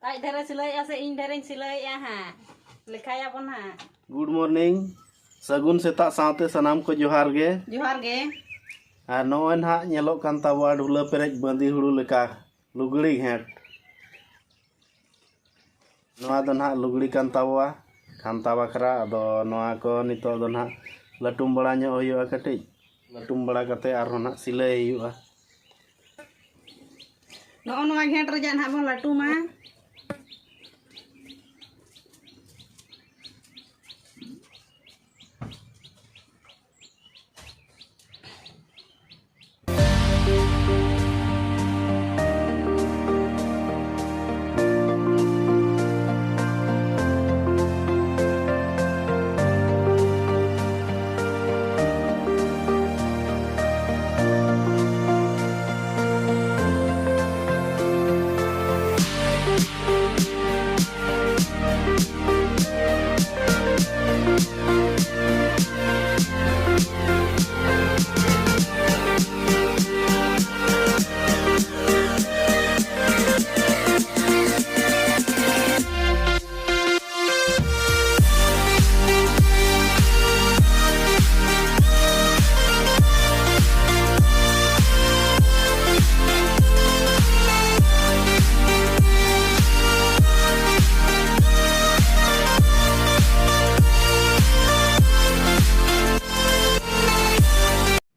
Aj dhare silai ase ing dhareng silai ya ha. Lekhaya pon ha. Good morning. Sagun setak saute sanam ko johar ge. Johar ge. Ar noen ha nyelok kan tawa dula perek bandi hulu leka lugli het. Noa do na lugli kan tawa bakra ado noa ko nito do na latum bala nyo huyu'a katik. Latum bala kate arho na silai huyu'a. Noa ghet reja na bon latu ma.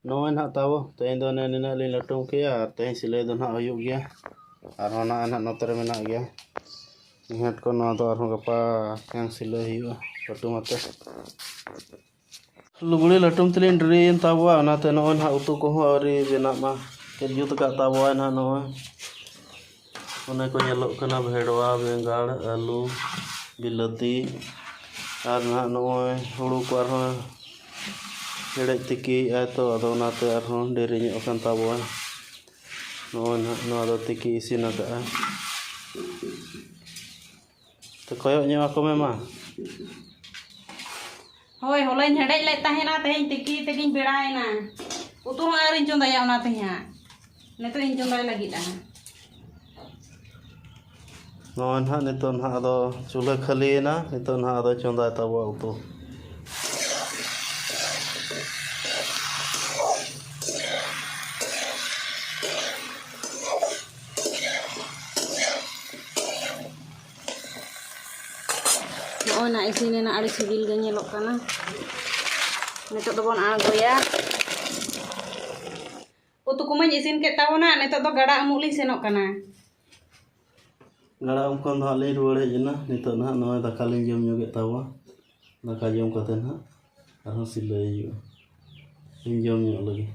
Noen ha tawo teh do na nina li latum ke ya teh silai do na huyuk ge. Arho na anak noter menak ge. Ingat ko noa do arho gapa yang silai huyu'a latum ate. Lugli latum tilin drin tawa na te noen ha utu ko ari benak ma kerju teka tawa na noa. One ko nyelok kana bhedwa bengal alu bilati ar na noe hulu ko arho Hedek tiki atau ado nate arhon derinya akan tawa. No ado tiki isi naga. Tekoyoknya aku memang. Hoi holain hedek le tahena tehing tiki teking berai na. Utu ngarin chondaya ona tehnya. Neto in chondai lagi dah. Noan ha niton ha ado chula khali na niton ha ado chondai tawa utu. Oh na isine na ari sibil ga nyelok kana. Nitok do bon agoya. Utu kumañ isin ke tahu na nitok do gada amuli senok kana. Gada kon do le ruwar hejna nitok na no daka lin jom nyoge tawa. Daka jom katen ha arho silai yu. Lin jom nyok lagi.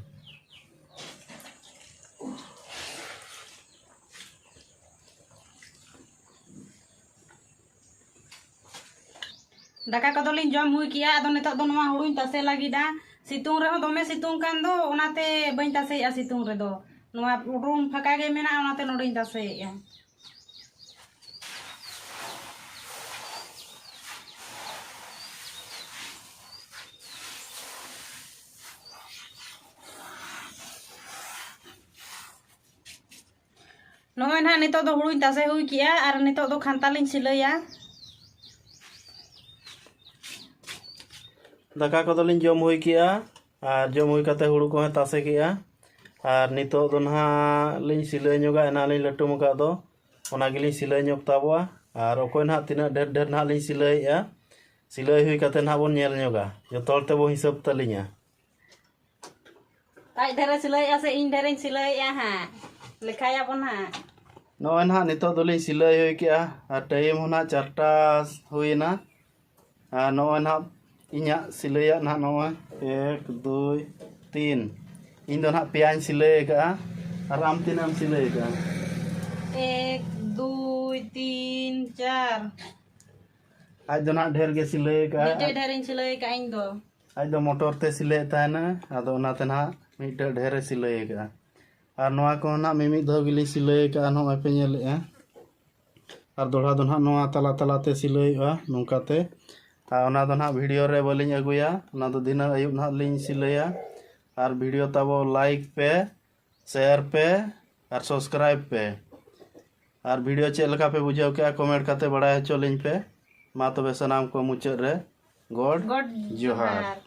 Daka ko dolin jom hui kia ado nitok do noa huruñ tase lagi da. Situng reho dome situng kan do onate bañ tase ya situng re do. Noa room phaka ge mena onate nodoñ tase ya. Noen ha nitok do huruñ tase hui kia ar nitok do khantalin silaya. Daka ko dolin jom hui kia ar jom hui kate huru ko tase kia ar nitok do na lin silai nyoga ena lin latum ka do ona gilin silai nyok tawa ar okoi na tina der na lin silai ya silai hui kate na bon nyel nyoga jotol te bo hisab talinya Aj dhare silai ase ing dhareng silai ya ha. Lekhaya pon ha. Noen ha nitok dolin silai hui kia ar time hona 4ta huina ar noen ha inya silai na noa 1 2 3 indo na pian silai ka aram tinam silai ka 1 2 3 4 aj do na dher ge silai ka Nite dhareng silai ka ing do. aj do motor te silai tahena ado na tena mite dhere silai ka ar noa ko na mimi do gili silai ka no ape nyele ar doha do na noa tala tala te silai a nongka te ona do na video re bolin aguya ona do dina ayub na lin silaya ar video tabo like pe share pe ar subscribe pe और video check लगा पे बुझाव के comment करते बड़ा हचो लिंग पे। मा तबे सनाम को मुचाद रे गॉड गॉड जोहार। जोहार।